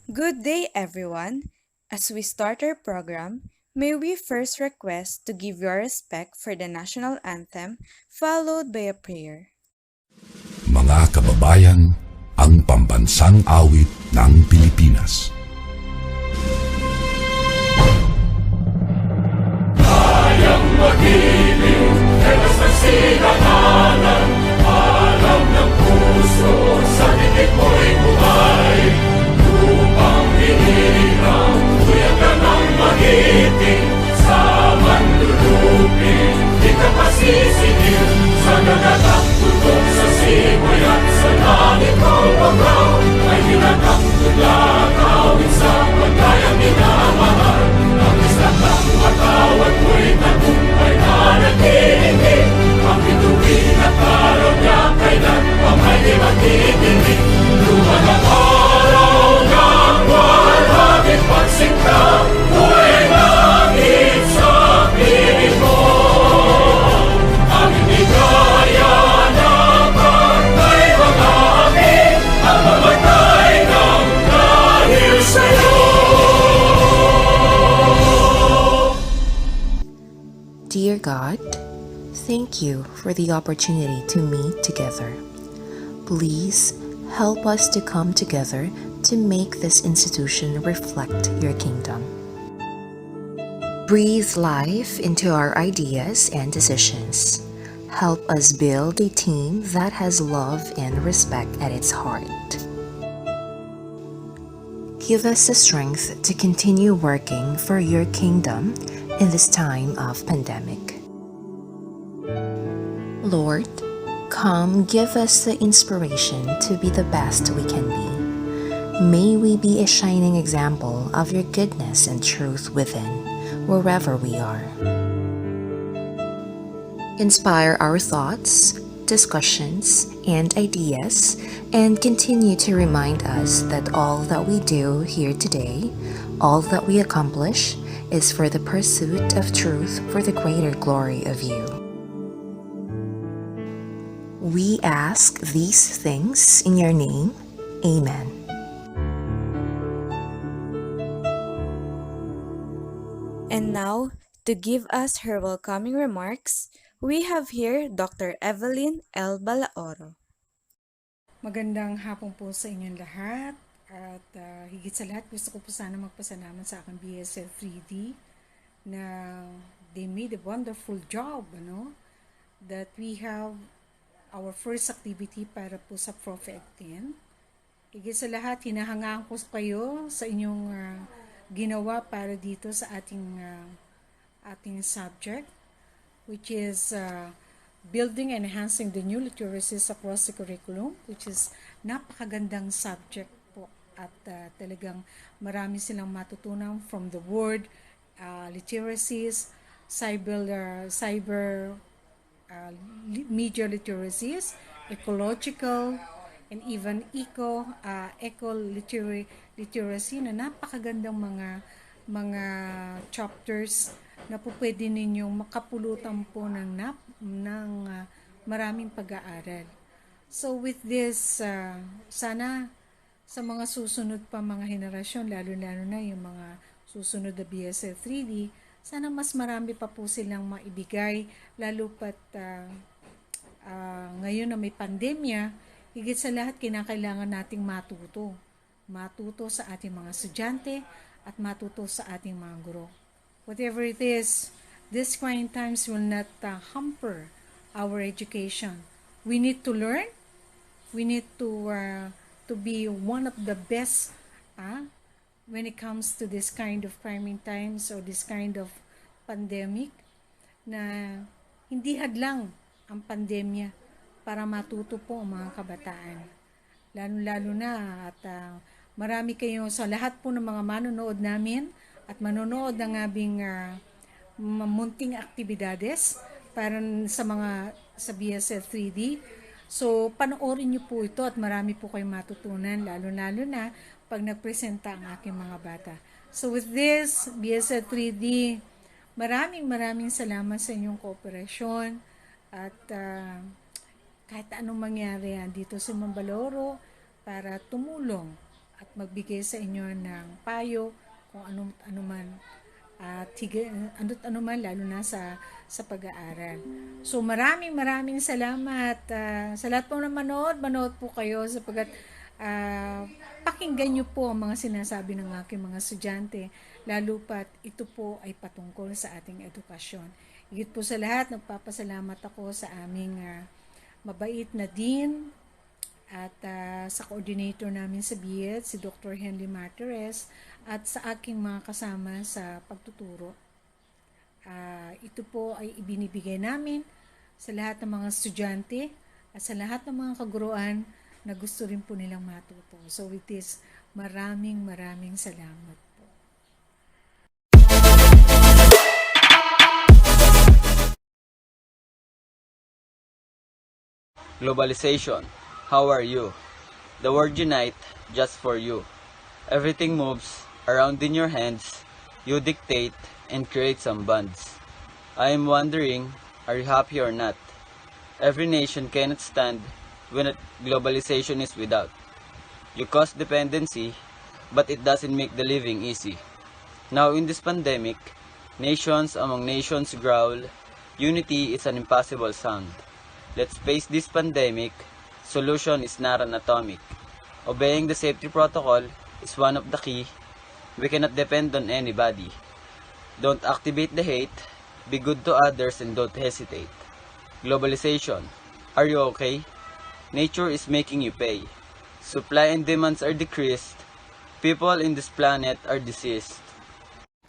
Good day, everyone. As we start our program, may we first request to give your respect for the national anthem, followed by a prayer. Mga kababayan, ang pambansang awit ng Pilipinas. Kayang magiliw, telas ng sinagalan, alam ng puso, sa dikit mo'y buhay. Upang hinirang, tuyagan ang magiting, sa manlulupin, di ka pasisingil, sa nagatang tutok sa simoy at sa langit ng pagkaw, ay hinatang tulad, awit sa pagkayang minamahal, ang islang ng matawad mo'y tagumpay na nagtitingin, ang bituin at araw niya kailan pa may di magtitingin, luman ang araw ng walhagit pagsinta, mo'y langit sa piling mo, ang hindi kaya na pagkay mga amin, ang mamatay ng dahil sa'yo. Dear God, thank you for the opportunity to meet together. Please help us to come together to make this institution reflect your kingdom. Breathe life into our ideas and decisions. Help us build a team that has love and respect at its heart. Give us the strength to continue working for your kingdom in this time of pandemic. Lord, come give us the inspiration to be the best we can be. May we be a shining example of your goodness and truth within, wherever we are. Inspire our thoughts, discussions, and ideas, and continue to remind us that all that we do here today, all that we accomplish, is for the pursuit of truth for the greater glory of you. We ask these things in your name. Amen. And now, to give us her welcoming remarks, we have here Dr. Evelyn L. Balaoro. Magandang hapon po sa inyong lahat at higit sa lahat gusto ko po sana magpasalamat sa aking BSED 3D na they made a wonderful job, that we have our first activity para po sa PROFED 10. Higit sa lahat, hinahangaan ko kayo sa inyong ginawa para dito sa ating subject, which is building and enhancing the new literacies across the curriculum, which is napakagandang subject po at talagang marami silang matutunan from the word, literacies, media literacies, ecological, and even eco-literacy na napakagandang mga chapters na po pwede ninyong makapulutan po ng maraming pag-aaral. So with this, sana sa mga susunod pa mga henerasyon, lalo-lalo na yung mga susunod na BSED 3D, sana mas marami pa po silang maibigay, lalo pat ngayon na may pandemya, higit sa lahat kinakailangan nating matuto. Matuto sa ating mga estudyante at matuto sa ating mga guro. Whatever it is, these trying times will not hamper our education. We need to learn. We need to be one of the best when it comes to this kind of trying times or this kind of pandemic na hindi hadlang ang pandemya para matuto po ang mga kabataan. Lalo-lalo na at marami kayo sa lahat po ng mga manonood namin at manonood ng aming munting aktibidades para sa BSED 3D. So, panoorin niyo po ito at marami po kayong matutunan, lalo-lalo na pag nagpresenta ang aking mga bata. So, with this, BSED 3D, maraming salamat sa inyong kooperasyon at kahit anong mangyari dito sa Balaoro para tumulong at magbigay sa inyo ng payo kung ano man at ano man lalo na sa pag-aaral. So maraming salamat sa lahat po na manood po kayo sapagkat pakinggan niyo po ang mga sinasabi ng aking mga estudyante lalo pat ito po ay patungkol sa ating edukasyon. Higit po sa lahat, nagpapasalamat ako sa aming mabait na dean at sa coordinator namin sa BSED, si Dr. Henry Martires, at sa aking mga kasama sa pagtuturo. Ito po ay ibinibigay namin sa lahat ng mga estudyante at sa lahat ng mga kaguruan na gusto rin po nilang matuto. So with this, maraming salamat po. Globalization, how are you? The word unite, just for you. Everything moves around in your hands. You dictate and create some bonds. I am wondering, are you happy or not? Every nation cannot stand when globalization is without. You cause dependency, but it doesn't make the living easy. Now in this pandemic, nations among nations growl. Unity is an impossible sound. Let's face this pandemic. Solution is not an atomic. Obeying the safety protocol is one of the key. We cannot depend on anybody. Don't activate the hate. Be good to others and don't hesitate. Globalization. Are you okay? Nature is making you pay. Supply and demands are decreased. People in this planet are diseased.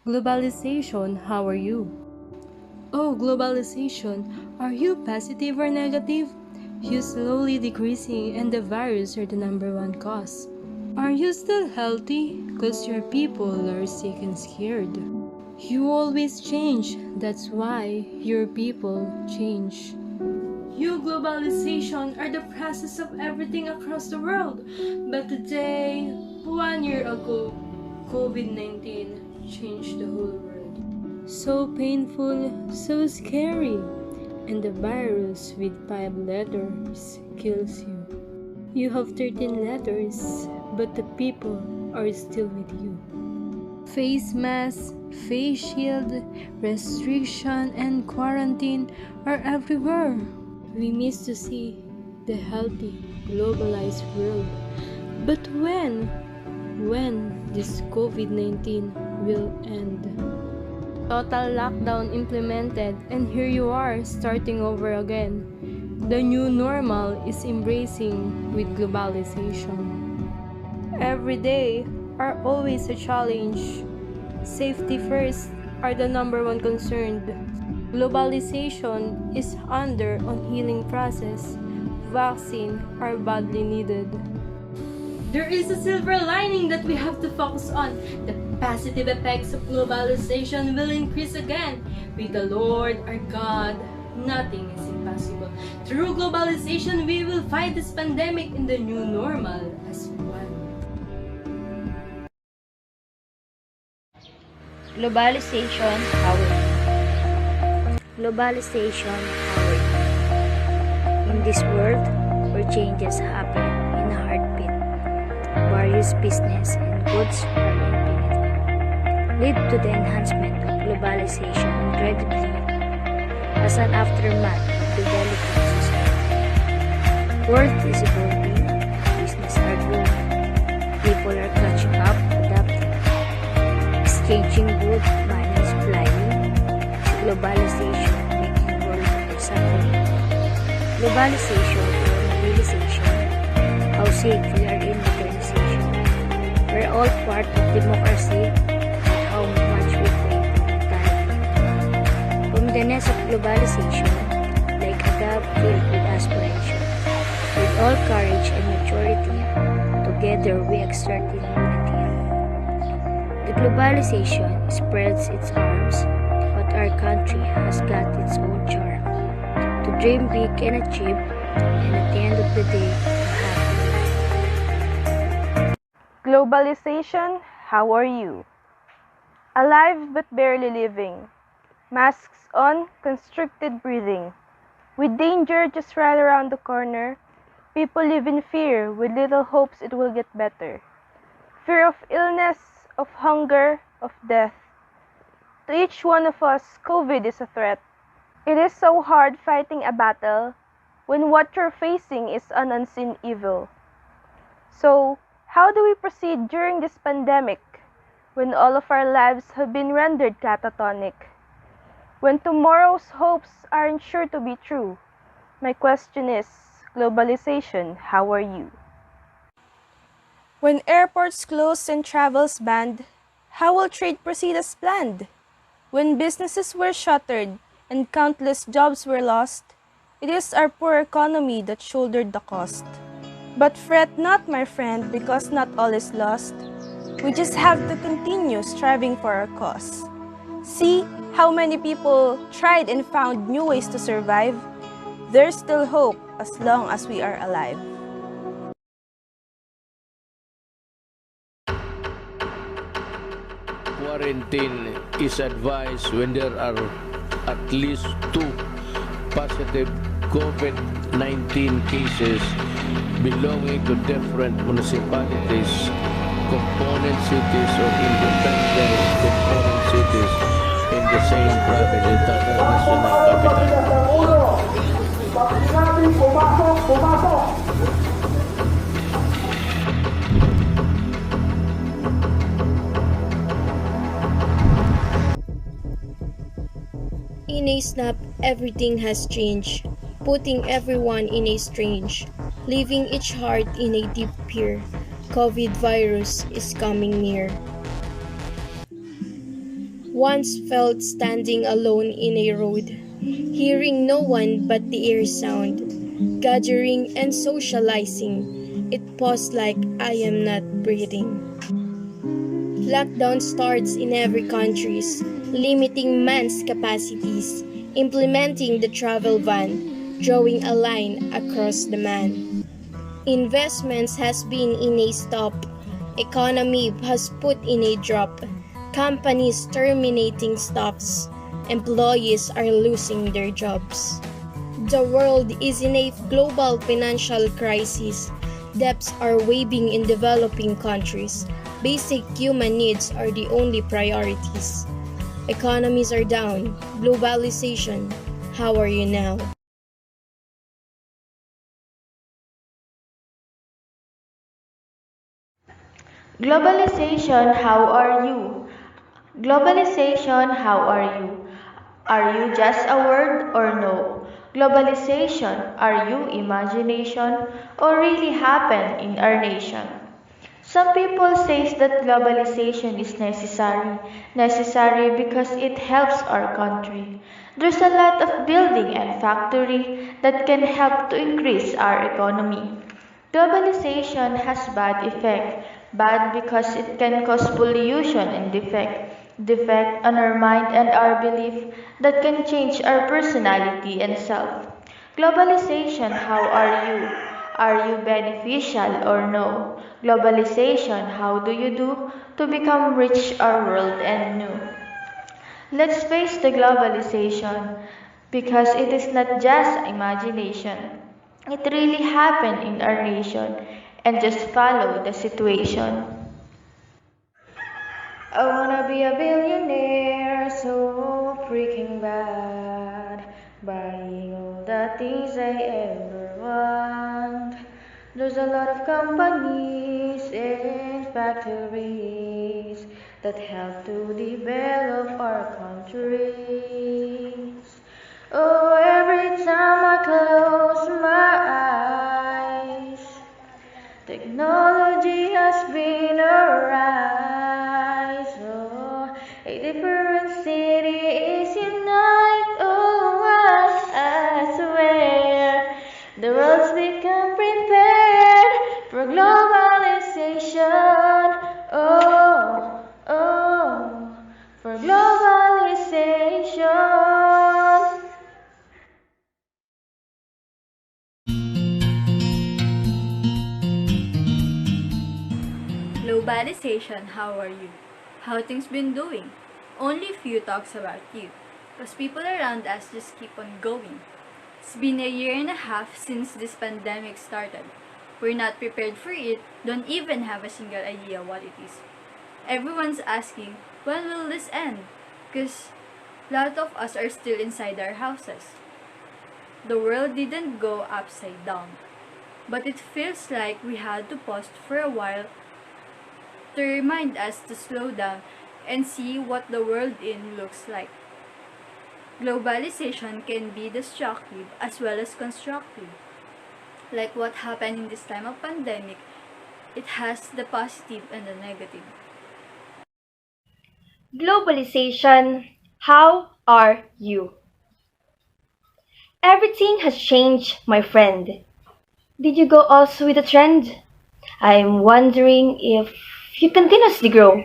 Globalization, how are you? Oh, globalization, are you positive or negative? You slowly decreasing and the virus are the number one cause. Are you still healthy? Cause your people are sick and scared. You always change, that's why your people change. You globalization are the process of everything across the world. But today, 1 year ago, COVID-19 changed the whole world. So painful, so scary, and the virus with 5 letters kills you. You have 13 letters, but the people are still with you. Face mask, face shield, restriction, and quarantine are everywhere. We miss to see the healthy, globalized world. But when this COVID-19 will end? Total lockdown implemented, and here you are starting over again. The new normal is embracing with globalization. Every day are always a challenge. Safety first are the number one concern. Globalization is under on healing process. Vaccine are badly needed. There is a silver lining that we have to focus on. The positive effects of globalization will increase again. With the Lord our God, nothing is impossible. Through globalization, we will fight this pandemic in the new normal as one. Globalization, how are you? Globalization, how are you? In this world where changes happen in a heartbeat, various business and goods are infinite, lead to the enhancement of globalization incredibly as an aftermath of developing society. World is evolving, business are growing, people are catching up, adapting, exchanging goods, money is flying, globalization making world suffering. Globalization or mobilization, how safe we are in modernization. We're all part of democracy, but how much we play for mentality. From the nest of globalization, like a dove filled with aspiration, with all courage and maturity, together we exert in unity. The globalization spreads its arms, but our country has got its own charm. To dream big and achieve, and at the end of the day, Globalization, how are you? Alive but barely living. Masks on, constricted breathing. With danger just right around the corner, people live in fear with little hopes it will get better. Fear of illness, of hunger, of death. To each one of us, COVID is a threat. It is so hard fighting a battle when what you're facing is an unseen evil. So, how do we proceed during this pandemic when all of our lives have been rendered catatonic? When tomorrow's hopes aren't sure to be true? My question is, globalization, how are you? When airports closed and travels banned, how will trade proceed as planned? When businesses were shuttered and countless jobs were lost, it is our poor economy that shouldered the cost. But fret not, my friend, because not all is lost. We just have to continue striving for our cause. See how many people tried and found new ways to survive? There's still hope as long as we are alive. Quarantine is advised when there are at least 2 positive COVID-19 cases belonging to different municipalities, component cities, or independent component cities in the same province, international capital. In a snap, everything has changed, putting everyone in a strange, leaving each heart in a deep fear. COVID virus is coming near. Once felt standing alone in a road, hearing no one but the air sound, gathering and socializing. It paused like I am not breathing. Lockdown starts in every countries, limiting man's capacities, implementing the travel ban, drawing a line across the man. Investments has been in a stop, economy has put in a drop, companies terminating staffs, employees are losing their jobs. The world is in a global financial crisis. Debts are waiving in developing countries. Basic human needs are the only priorities. Economies are down. Globalization, how are you now? Globalization, how are you? Globalization, how are you? Are you just a word or no? Globalization, are you imagination or really happen in our nation? Some people say that globalization is necessary because it helps our country. There's a lot of building and factory that can help to increase our economy. Globalization has bad effect, bad because it can cause pollution and defect on our mind and our belief that can change our personality and self. Globalization, how are you? Are you beneficial or no? Globalization, how do you do to become rich our world and new? Let's face the globalization because it is not just imagination. It really happened in our nation and just follow the situation. I wanna be a billionaire so freaking bad, buying all the things I ever want. There's a lot of companies and factories that help to develop our countries. Oh, every time I close my eyes, technology has been a rise. Oh, a different city is unite. Oh, I swear the world's become prepared for globalization. Oh, oh, for globalization. Globalization, how are you? How things been doing? Only few talks about you, cause people around us just keep on going. It's been a year and a half since this pandemic started. We're not prepared for it, don't even have a single idea what it is. Everyone's asking, when will this end? Because a lot of us are still inside our houses. The world didn't go upside down, but it feels like we had to pause for a while to remind us to slow down and see what the world in looks like. Globalization can be destructive as well as constructive. Like what happened in this time of pandemic, it has the positive and the negative. Globalization, how are you? Everything has changed, my friend. Did you go also with the trend? I'm wondering if you continuously grow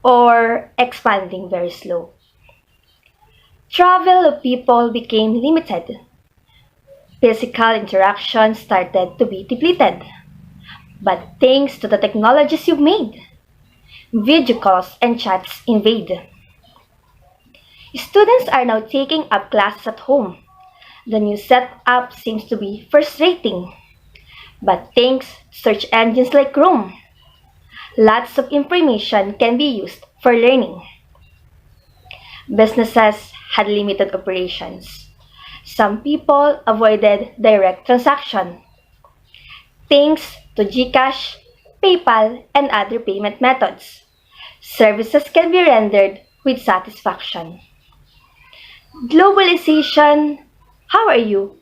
or expanding very slow. Travel of people became limited. Physical interaction started to be depleted. But thanks to the technologies you've made, video calls and chats invade. Students are now taking up classes at home. The new setup seems to be frustrating. But thanks to search engines like Chrome, lots of information can be used for learning. Businesses had limited operations. Some people avoided direct transaction. Thanks to GCash, PayPal, and other payment methods, services can be rendered with satisfaction. Globalization, how are you?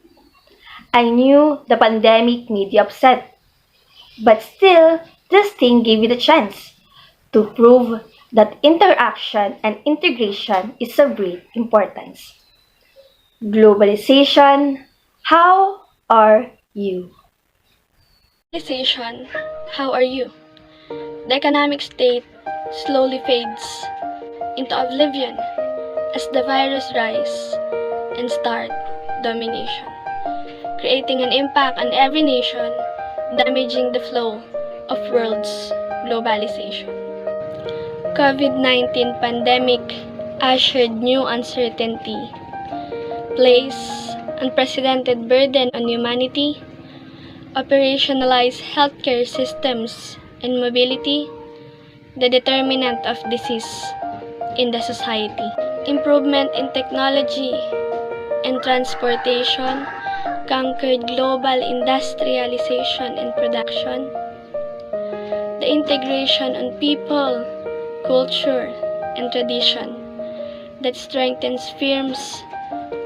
I knew the pandemic made you upset, but still, this thing gave you the chance to prove that interaction and integration is of great importance. Globalization, how are you? Globalization, how are you? The economic state slowly fades into oblivion as the virus rise and start domination, creating an impact on every nation, damaging the flow of world's globalization. COVID-19 pandemic ushered new uncertainty, placed unprecedented burden on humanity, operationalized healthcare systems and mobility, the determinant of disease in the society. Improvement in technology and transportation conquered global industrialization and production. The integration on people, culture, and tradition that strengthens firms'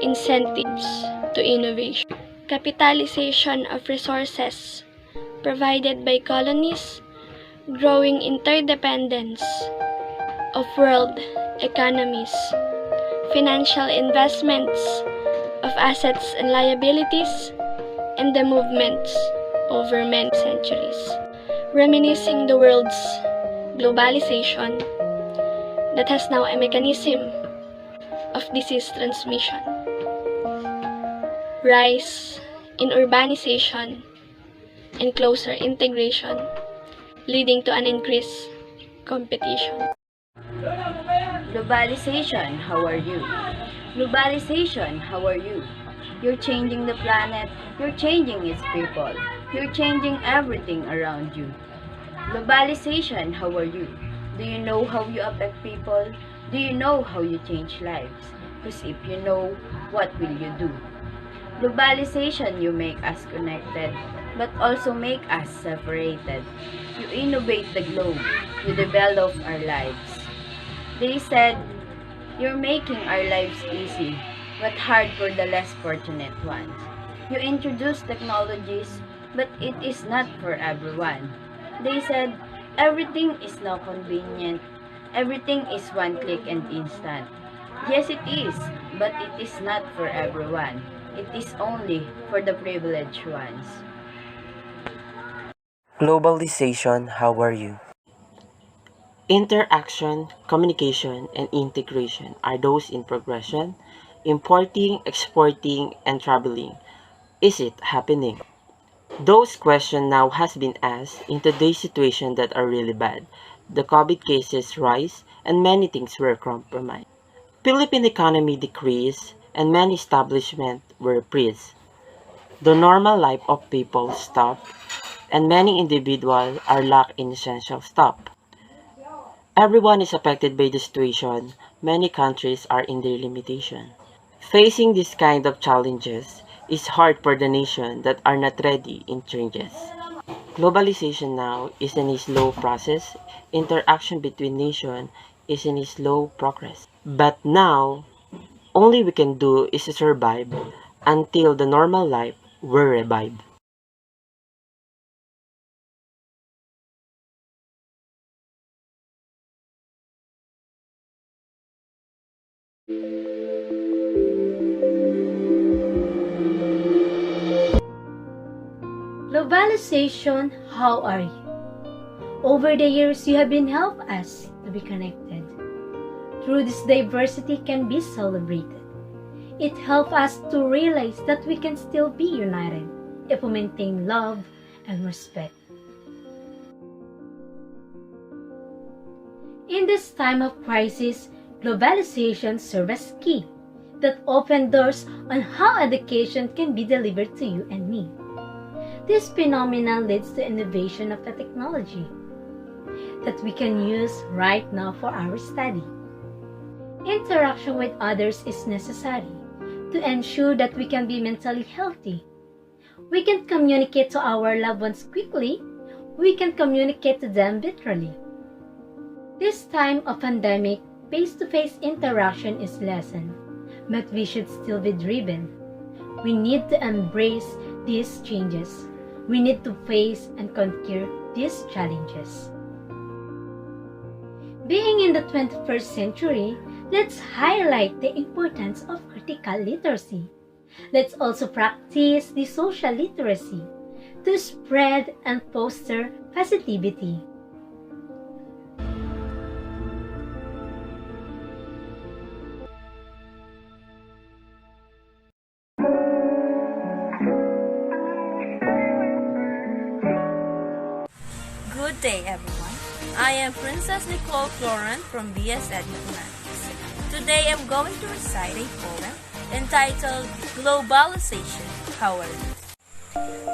incentives to innovation. Capitalization of resources provided by colonies, growing interdependence of world economies, financial investments of assets and liabilities, and the movements over many centuries, reminiscing the world's globalization that has now a mechanism of disease transmission. Rise in urbanization and closer integration, leading to an increased competition. Globalization, how are you? Globalization, how are you? You're changing the planet, you're changing its people, you're changing everything around you. Globalization, how are you? Do you know how you affect people? Do you know how you change lives? Because if you know, what will you do? Globalization, you make us connected, but also make us separated. You innovate the globe, you develop our lives. They said, you're making our lives easy, but hard for the less fortunate ones. You introduce technologies, but it is not for everyone. They said, everything is now convenient. Everything is one click and instant. Yes, it is, but it is not for everyone. It is only for the privileged ones. Globalization, how are you? Interaction, communication, and integration are those in progression. Importing, exporting, and traveling. Is it happening? Those questions now has been asked in today's situation that are really bad. The COVID cases rise and many things were compromised. Philippine economy decreased and many establishments were freezed. The normal life of people stop, and many individuals are locked in essential stop. Everyone is affected by the situation. Many countries are in their limitation. Facing this kind of challenges is hard for the nation that are not ready in changes. Globalization now is in a slow process. Interaction between nations is in a slow progress. But now, only we can do is to survive until the normal life will revive. Globalization, how are you? Over the years, you have been helped us to be connected. Through this diversity can be celebrated. It helps us to realize that we can still be united if we maintain love and respect. In this time of crisis, globalization serves as key that open doors on how education can be delivered to you and me. This phenomenon leads to innovation of the technology that we can use right now for our study. Interaction with others is necessary to ensure that we can be mentally healthy. We can communicate to our loved ones quickly. We can communicate to them virtually. This time of pandemic, face-to-face interaction is lessened, but we should still be driven. We need to embrace these changes. We need to face and conquer these challenges. Being in the 21st century, let's highlight the importance of critical literacy. Let's also practice the social literacy to spread and foster positivity. Good day, everyone. I am Princess Nicole Florent from BSED Mathematics. Today I'm going to recite a poem entitled Globalization, How Are You?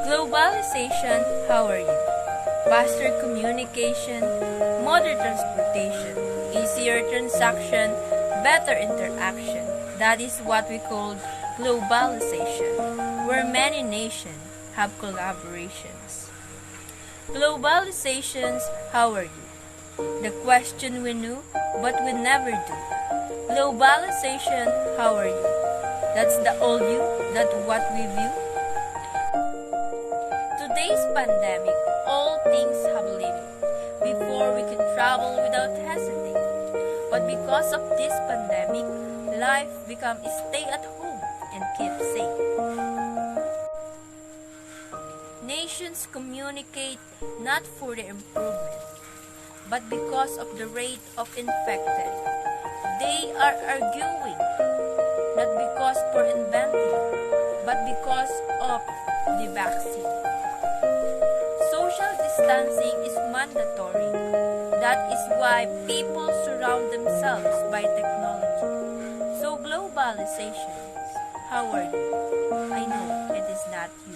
Globalization, how are you? Faster communication, modern transportation, easier transaction, better interaction. That is what we call globalization, where many nations have collaborations. Globalizations, how are you? The question we knew, but we never do. Globalization, how are you? That's the old you, that what we view. Today's pandemic, all things have limit. Before we could travel without hesitating. But because of this pandemic, life become stay at home and keep safe. Nations communicate not for their improvement, but because of the rate of infected. They are arguing, not because for inventing, but because of the vaccine. Social distancing is mandatory. That is why people surround themselves by technology. So globalization, how are you? I know it is not you.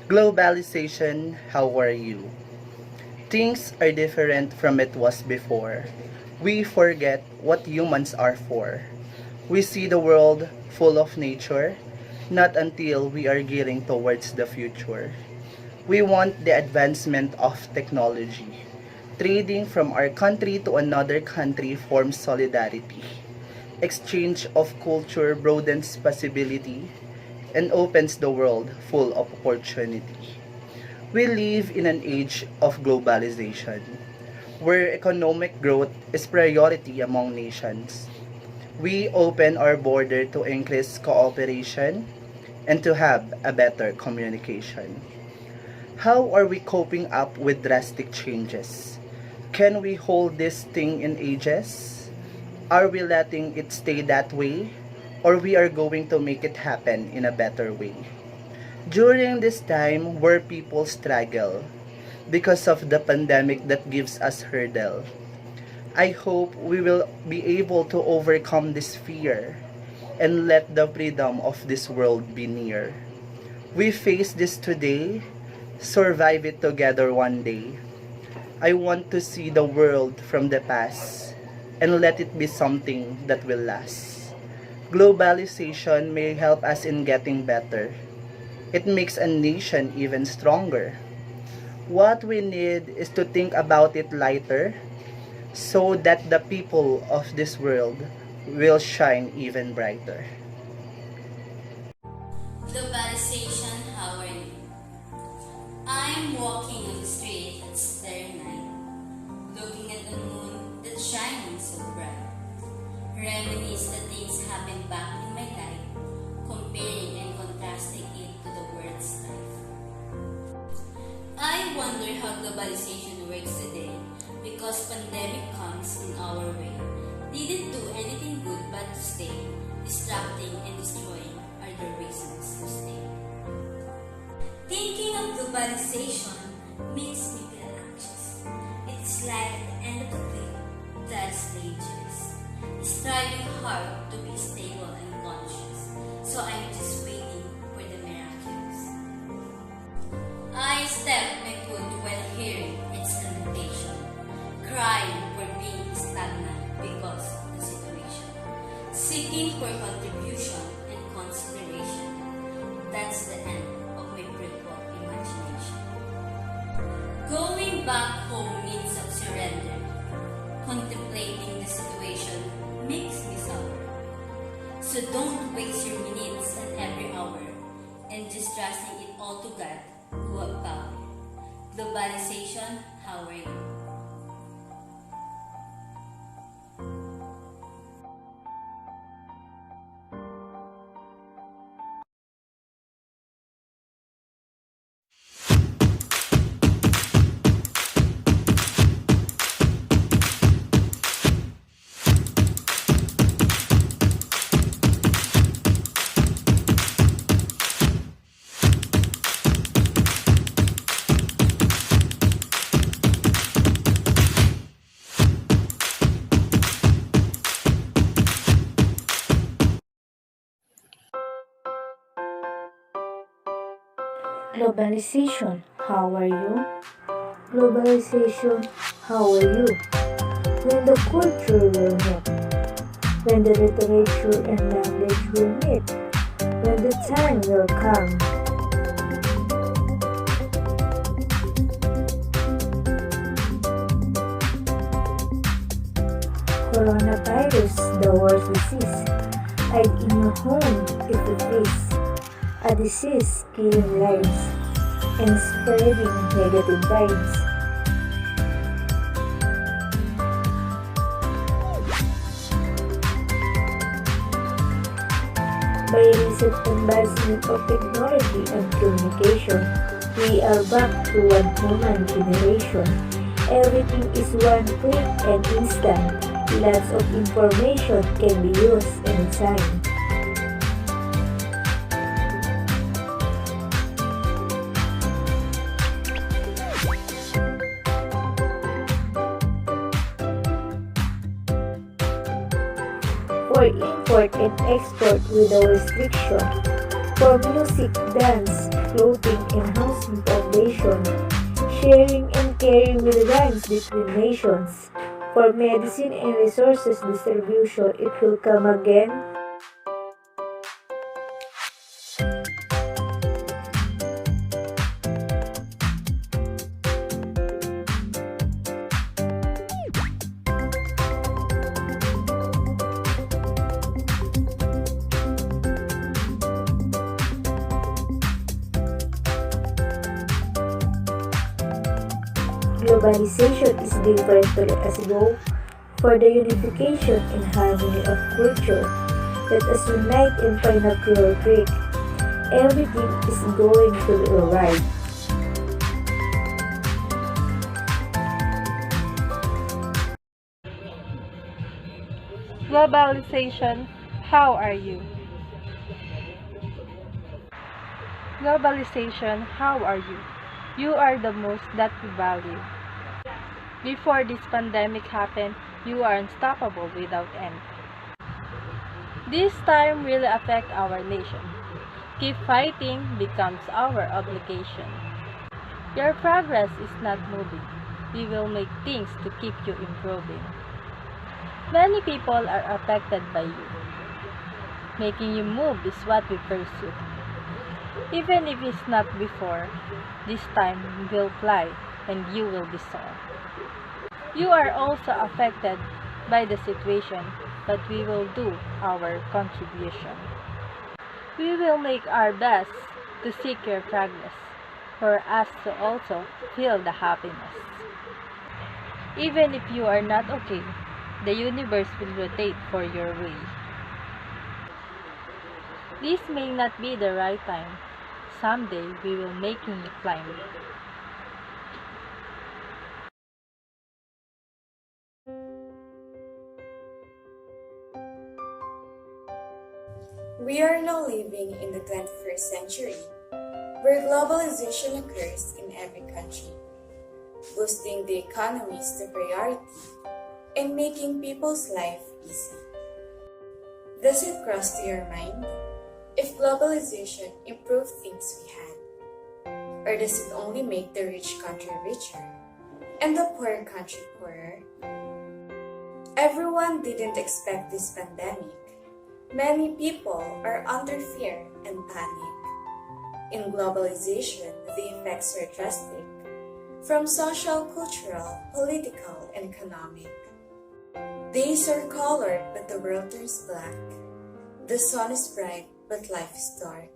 Globalization, how are you? Things are different from it was before. We forget what humans are for. We see the world full of nature, not until we are gearing towards the future. We want the advancement of technology. Trading from our country to another country forms solidarity. Exchange of culture broadens possibility and opens the world full of opportunity. We live in an age of globalization, where economic growth is priority among nations. We open our border to increase cooperation and to have a better communication. How are we coping up with drastic changes? Can we hold this thing in ages? Are we letting it stay that way? Or we are going to make it happen in a better way? During this time where people struggle because of the pandemic that gives us hurdle, I hope we will be able to overcome this fear and let the freedom of this world be near. We face this today, survive it together one day. I want to see the world from the past and let it be something that will last. Globalization may help us in getting better. It makes a nation even stronger. What we need is to think about it lighter so that the people of this world will shine even brighter. Globalization, how are you? I'm walking on the street at starry night, looking at the moon that's shining so bright. Reminisce the things happened back in my life, comparing and contrasting it to the world's life. I wonder how globalization works today, because pandemic comes in our way. Didn't do anything good but to stay, distracting and destroying are the reasons to stay. Thinking of globalization makes me feel anxious. It's like at the end of the day, that stages, striving hard to be stable and conscious, so I'm just waiting for the miraculous. I step my foot while hearing its lamentation, crying for being stagnant because of the situation, seeking for contribution and consideration. That's the end of my brutal imagination. Going back home means of surrender. Contemplating the situation makes me sour. So don't waste your minutes and every hour and just trusting it all to God who have power. Globalization, how are you? Globalization, how are you? Globalization, how are you? When the culture will meet, when the literature and language will meet, when the time will come. Coronavirus, the worst disease. Hide in your home if you face a disease killing lives and spreading negative vibes. By recent advancement of technology and communication, we are back to one human generation. Everything is one click and instant. Lots of information can be used anytime. For import and export without restriction, for music, dance, clothing, and housing foundation, sharing and caring with rhymes between nations, for medicine and resources distribution, it will come again. Globalization is different to let us go for the unification and harmony of culture. Let us unite and find a pure Greek. Everything is going to be alright. Globalization, how are you? Globalization, how are you? You are the most that we value. Before this pandemic happened, You are unstoppable without end. This time really affect our nation. Keep fighting becomes our obligation. Your progress is not moving. We will make things to keep you improving. Many people are affected by you. Making you move is what we pursue. Even if it's not before, this time we will fly and you will be soar. You are also affected by the situation, but we will do our contribution. We will make our best to seek your progress, for us to also feel the happiness. Even if you are not okay, the universe will rotate for your way. This may not be the right time. Someday we will making you climb. We are now living in the 21st century, where globalization occurs in every country, boosting the economies to priority and making people's life easy. Does it cross to your mind if globalization improved things we had? Or does it only make the rich country richer and the poor country poorer? Everyone didn't expect this pandemic. Many people are under fear and panic. In globalization, the effects are drastic, from social, cultural, political, and economic. Days are colored, but the world turns black. The sun is bright, but life is dark.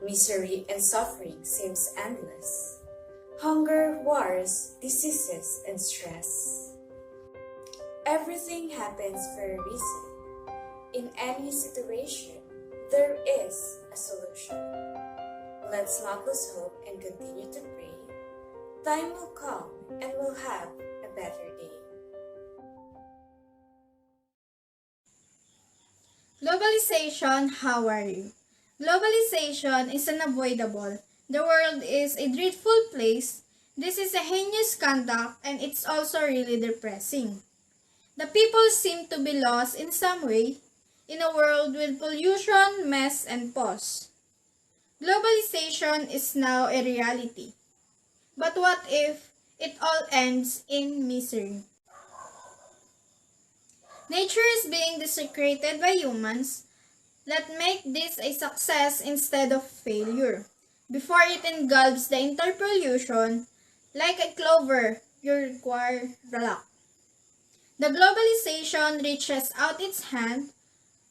Misery and suffering seems endless. Hunger, wars, diseases, and stress. Everything happens for a reason. In any situation, there is a solution. Let's not lose hope and continue to pray. Time will come and we'll have a better day. Globalization, how are you? Globalization is unavoidable. The world is a dreadful place. This is a heinous conduct and it's also really depressing. The people seem to be lost in some way in a world with pollution, mess, and pause. Globalization is now a reality. But what if it all ends in misery? Nature is being desecrated by humans. Let's make this a success instead of failure. Before it engulfs the interpollution, like a clover, you require luck. The globalization reaches out its hand,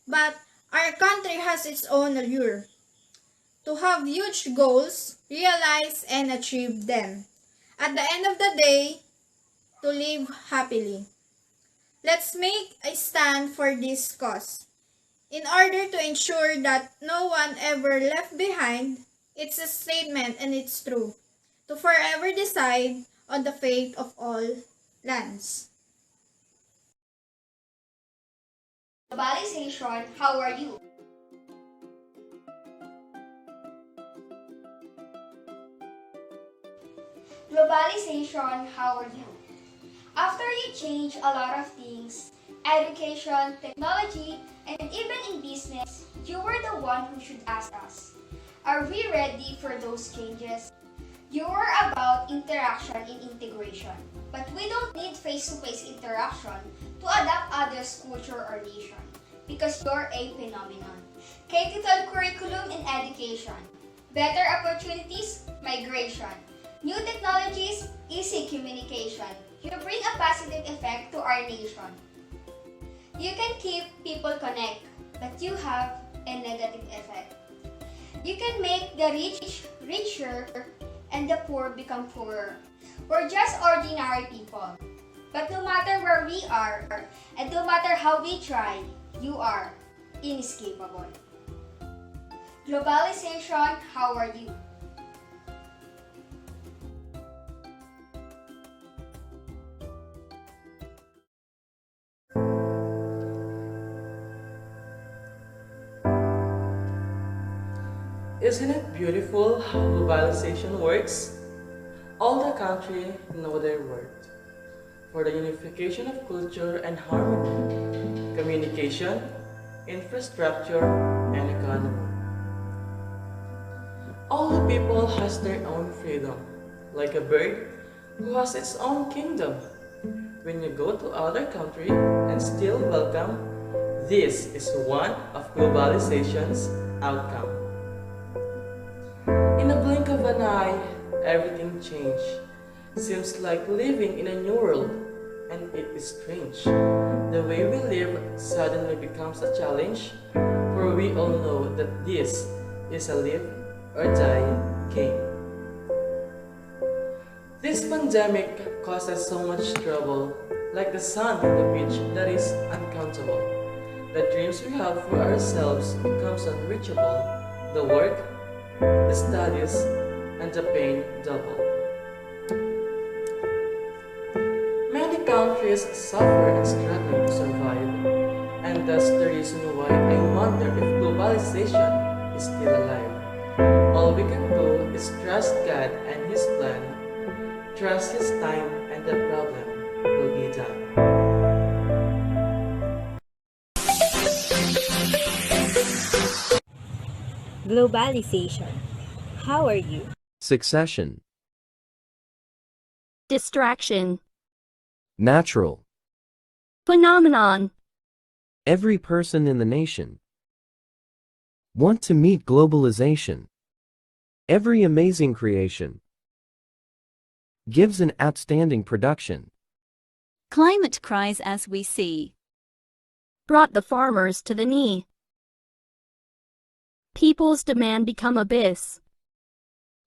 but our country has its own allure. To have huge goals, realize and achieve them. At the end of the day, to live happily. Let's make a stand for this cause. In order to ensure that no one ever left behind, it's a statement and it's true. To forever decide on the fate of all lands. Globalization, how are you? Globalization, how are you? After you change a lot of things, education, technology, and even in business, you were the one who should ask us, are we ready for those changes? You were about interaction and integration, but we don't need face-to-face interaction to adapt others' culture or nation, because you're a phenomenon. K-12 curriculum and education, better opportunities, migration, new technologies, easy communication. You bring a positive effect to our nation. You can keep people connect, but you have a negative effect. You can make the rich richer and the poor become poorer. We're just ordinary people. But no matter where we are, and no matter how we try, you are inescapable. Globalization, how are you? Isn't it beautiful how globalization works? All the countries know their worth. for the unification of culture and harmony, communication, infrastructure, and economy. All the people has their own freedom, like a bird who has its own kingdom. When you go to other country and still welcome, this is one of globalization's outcome. In a blink of an eye, everything changed. Seems like living in a new world, and it is strange. The way we live suddenly becomes a challenge, for we all know that this is a live or die game. This pandemic causes so much trouble, like the sun on the beach that is uncountable. The dreams we have for ourselves becomes unreachable. The work, the studies, and the pain double. Many countries suffer and struggling to survive, and that's the reason why I wonder if globalization is still alive. All we can do is trust God and His plan, trust His time, and the problem will be done. Globalization. How are you? Succession. Distraction. Natural. Phenomenon. Every person in the nation want to meet globalization. Every amazing creation gives an outstanding production. Climate cries as we see. Brought the farmers to the knee. People's demand become abyss.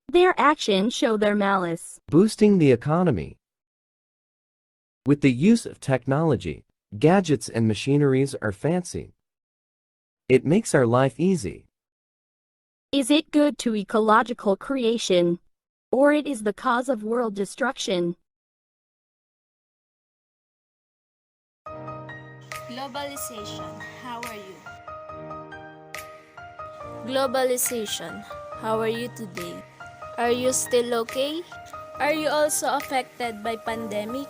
Their actions show their malice. Boosting the economy. With the use of technology, gadgets and machineries are fancy. It makes our life easy. Is it good to ecological creation, or it is the cause of world destruction? Globalization, how are you? Globalization, how are you today? Are you still okay? Are you also affected by pandemic?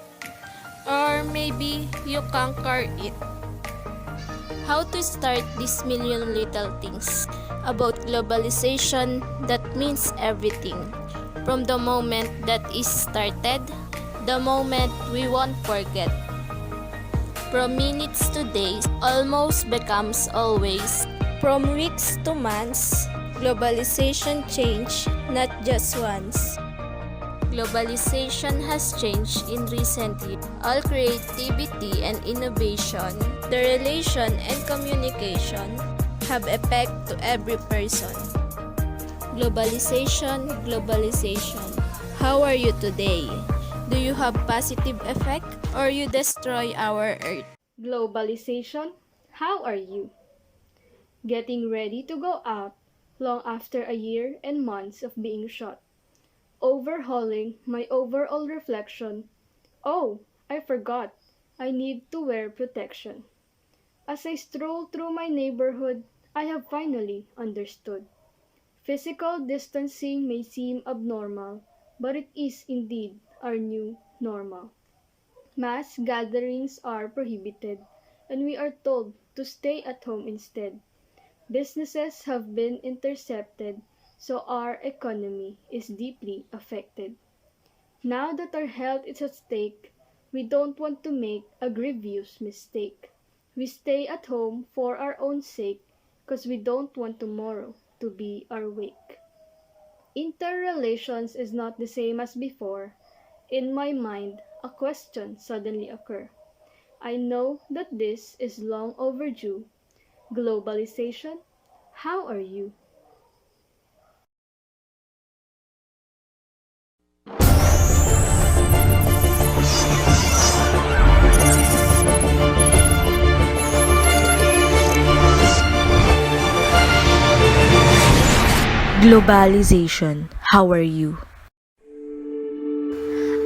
Or maybe you conquer it? How to start these million little things about globalization that means everything. From the moment that is started, the moment we won't forget. From minutes to days, almost becomes always. From weeks to months, globalization changed not just once. Globalization has changed in recent years. All creativity and innovation, the relation and communication have effect to every person. Globalization, globalization. How are you today? Do you have positive effect or you destroy our earth? Globalization, how are you? Getting ready to go out long after a year and months of being shut. Overhauling my overall reflection. Oh, I forgot. I need to wear protection. As I stroll through my neighborhood, I have finally understood. Physical distancing may seem abnormal, but it is indeed our new normal. Mass gatherings are prohibited, and we are told to stay at home instead. Businesses have been intercepted, so our economy is deeply affected. Now that our health is at stake, we don't want to make a grievous mistake. We stay at home for our own sake, because we don't want tomorrow to be our wake. Interrelations is not the same as before. In my mind, a question suddenly occurs. I know that this is long overdue. Globalization, how are you? Globalization, how are you?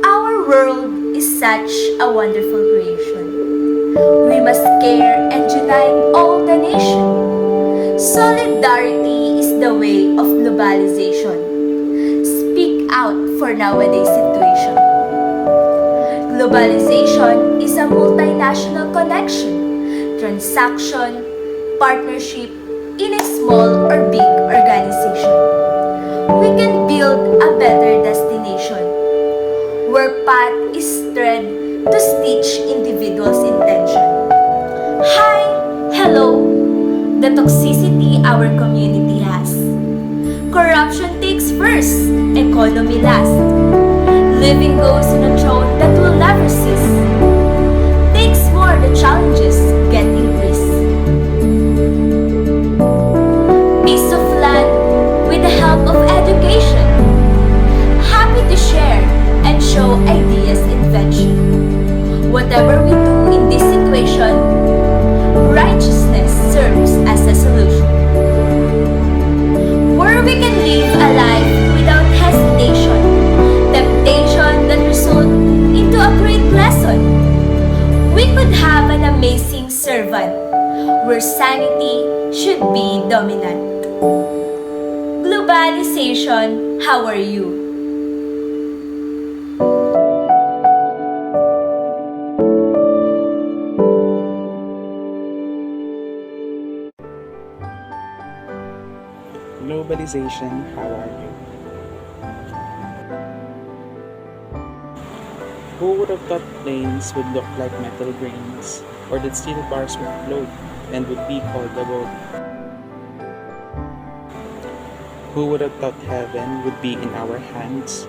Our world is such a wonderful creation. We must care and unite all the nation. Solidarity is the way of globalization. Speak out for nowadays situation. Globalization is a multinational connection, transaction, partnership in a small or big organization. We can build a better destination where path is tread to stitch individuals' intention. Hi, hello, the toxicity our community has. Corruption takes first, economy last. Living goes in a throne that will never cease. Takes more, the challenges get increased. Piece of land with the help of education. Happy to share and show ideas invention. Whatever we do in this situation, righteousness serves as a solution. Where we can live a life without hesitation, temptation that result into a great lesson. We could have an amazing servant where sanity should be dominant. Globalization, how are you? Globalization, how are you? Who would have thought planes would look like metal grains, or that steel bars would float and would be called a boat? Who would have thought heaven would be in our hands,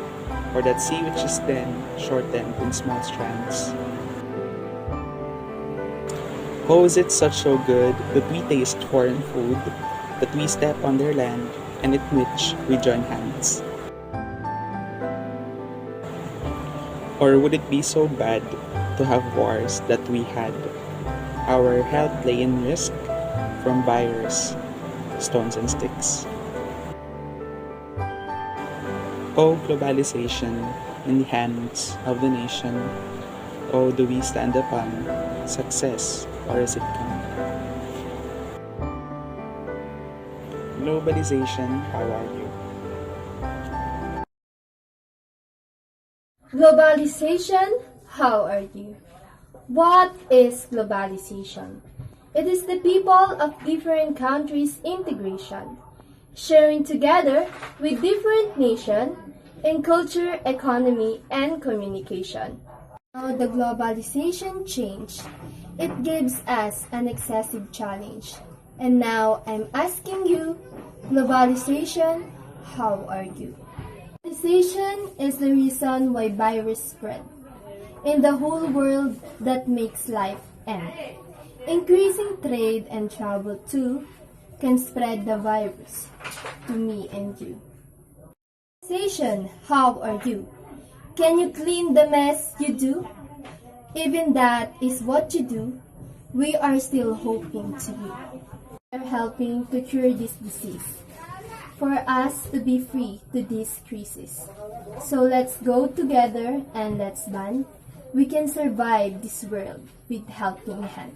or that sea which is thin, shortened in small strands? Oh, is it such so good that we taste foreign food, that we step on their land, and in which we join hands? Or would it be so bad to have wars that we had? Our health lay in risk from buyers, stones and sticks. Oh, globalization in the hands of the nation. Oh, do we stand upon success, or is it come? Globalization, how are you? Globalization, how are you? What is globalization? It is the people of different countries' integration, sharing together with different nations in culture, economy, and communication. Now the globalization change, it gives us an excessive challenge. And now I'm asking you, globalization, how are you? Globalization is the reason why virus spread in the whole world that makes life end. Increasing trade and travel too can spread the virus to me and you. Globalization, how are you? Can you clean the mess you do? Even that is what you do, we are still hoping to you. We are helping to cure this disease, for us to be free to this crisis. So let's go together and let's band. We can survive this world with helping hand.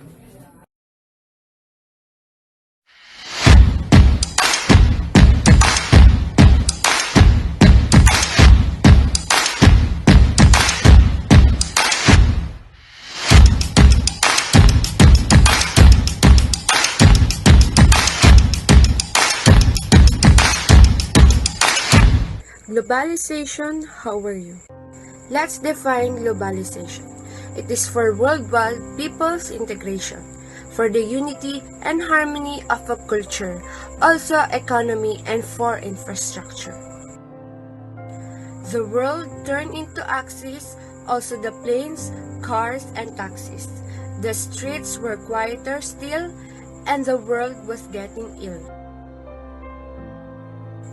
Globalization, how are you? Let's define globalization. It is for worldwide people's integration, for the unity and harmony of a culture, also economy and for infrastructure. The world turned into axis, also the planes, cars, and taxis. The streets were quieter still, and the world was getting ill.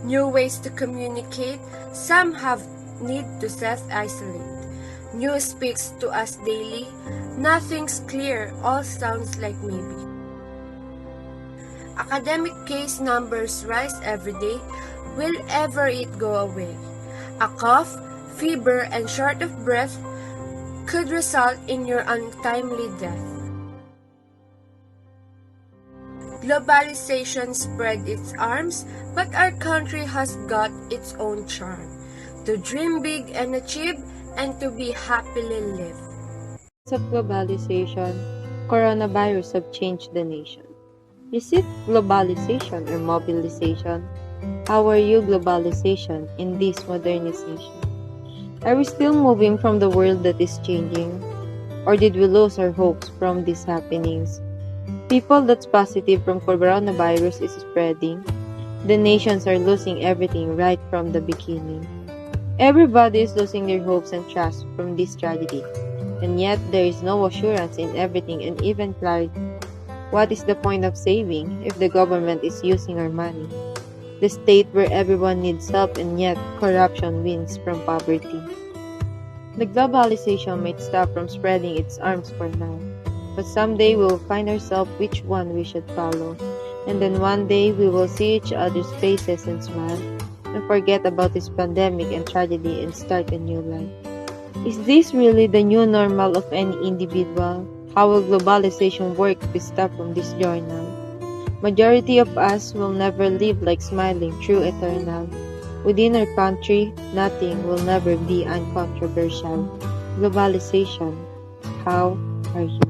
New ways to communicate, some have need to self-isolate. News speaks to us daily, nothing's clear, all sounds like maybe. Academic case numbers rise every day, will ever it go away? A cough, fever, and short of breath could result in your untimely death. Globalization spread its arms, but our country has got its own charm. To dream big and achieve, and to be happily live. Of globalization, coronavirus have changed the nation. Is it globalization or mobilization? How are you globalization in this modernization? Are we still moving from the world that is changing? Or did we lose our hopes from these happenings? People that's positive from coronavirus is spreading. The nations are losing everything right from the beginning. Everybody is losing their hopes and trust from this tragedy. And yet there is no assurance in everything and even clarity. What is the point of saving if the government is using our money? The state where everyone needs help and yet corruption wins from poverty. The globalization might stop from spreading its arms for now, but someday we will find ourselves which one we should follow. And then one day we will see each other's faces and smile, and forget about this pandemic and tragedy and start a new life. Is this really the new normal of any individual? How will globalization work if we stop from this journal? Majority of us will never live like smiling through eternal. Within our country, nothing will never be uncontroversial. Globalization, how are you?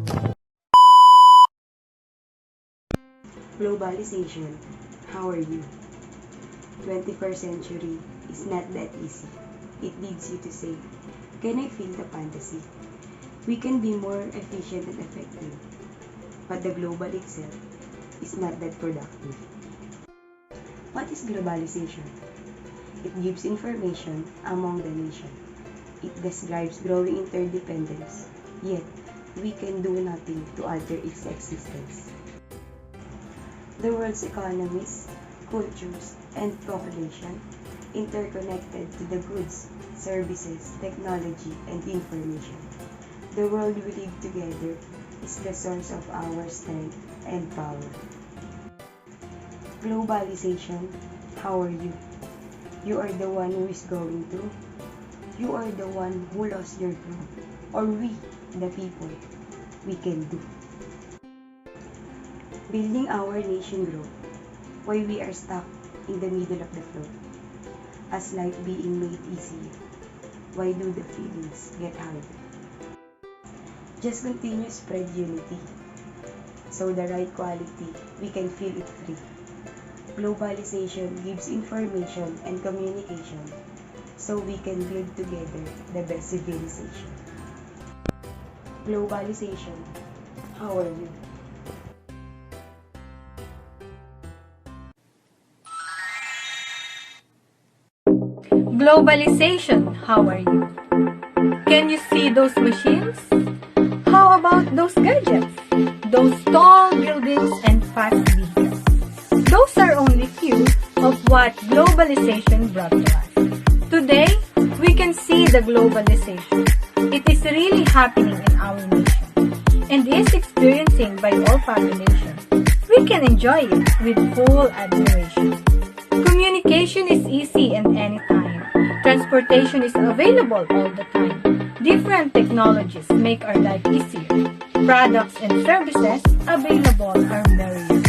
Globalization, how are you? 21st century is not that easy. It leads you to say, can I feel the fantasy? We can be more efficient and effective, but the global itself is not that productive. What is globalization? It gives information among the nation. It describes growing interdependence, yet we can do nothing to alter its existence. The world's economies, cultures, and population interconnected to the goods, services, technology, and information. The world we live together is the source of our strength and power. Globalization, how are you? You are the one who is going through. You are the one who lost your crew. Or we, the people, we can do. Building our nation grow. Why we are stuck in the middle of the flow. As life being made easier. Why do the feelings get harder? Just continue spread unity. So the right quality, we can feel it free. Globalization gives information and communication so we can build together the best civilization. Globalization, how are you? Globalization, how are you? Can you see those machines? How about those gadgets? Those tall buildings and fast vehicles? Those are only few of what globalization brought to us. Today, we can see the globalization. It is really happening in our nation and is experiencing by all population. We can enjoy it with full admiration. Communication is easy and anytime. Transportation is available all the time. Different technologies make our life easier. Products and services available are myriad.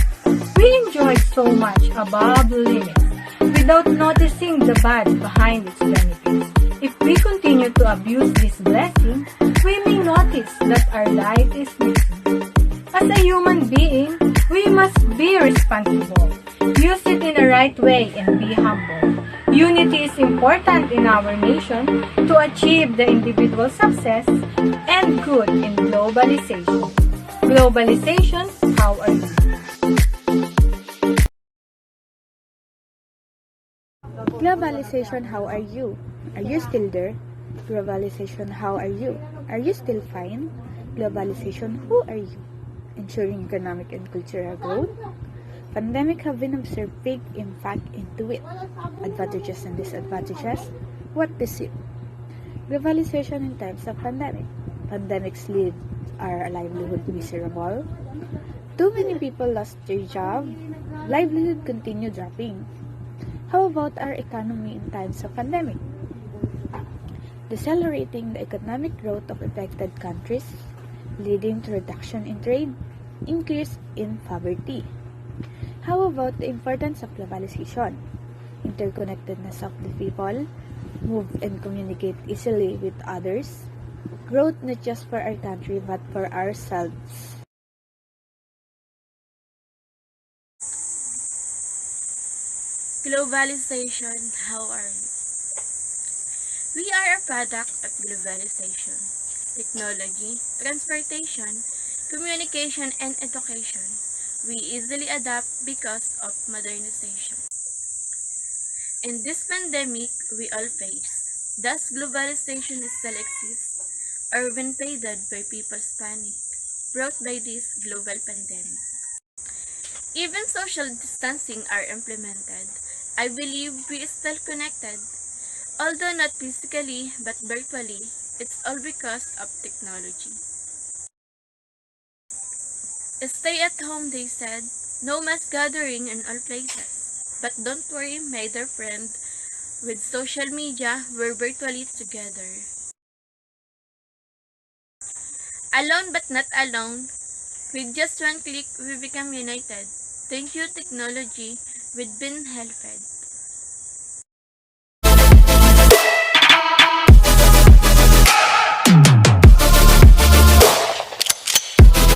We enjoy so much above the limit without noticing the bad behind its benefits. If we continue to abuse this blessing, we may notice that our life is missing. As a human being, we must be responsible. Use it in the right way and be humble. Unity is important in our nation to achieve the individual success and good in globalization. Globalization, how are you? Globalization, how are you? Are you still there? Globalization, how are you? Are you still fine? Globalization, who are you? Ensuring economic and cultural growth? Pandemic have been observed big impact into it. Advantages and disadvantages. What is it? Globalization in times of pandemic. Pandemics leave our livelihood miserable. Too many people lost their job. Livelihood continue dropping. How about our economy in times of pandemic? Decelerating the economic growth of affected countries, leading to reduction in trade, increase in poverty. How about the importance of globalization? Interconnectedness of the people, move and communicate easily with others, Growth not just for our country but for ourselves. Globalization, how are you? We are a product of globalization. Technology, transportation, communication, and education. We easily adapt because of modernization. In this pandemic we all face, thus globalization still exists, or when faded by people's panic, brought by this global pandemic. Even social distancing are implemented. I believe we still connected, although not physically but virtually. It's all because of technology. Stay at home, they said. No mass gathering in all places. But don't worry, my dear friend. With social media, we're virtually together. Alone but not alone. With just one click, we become united. Thank you, technology. We've been helped.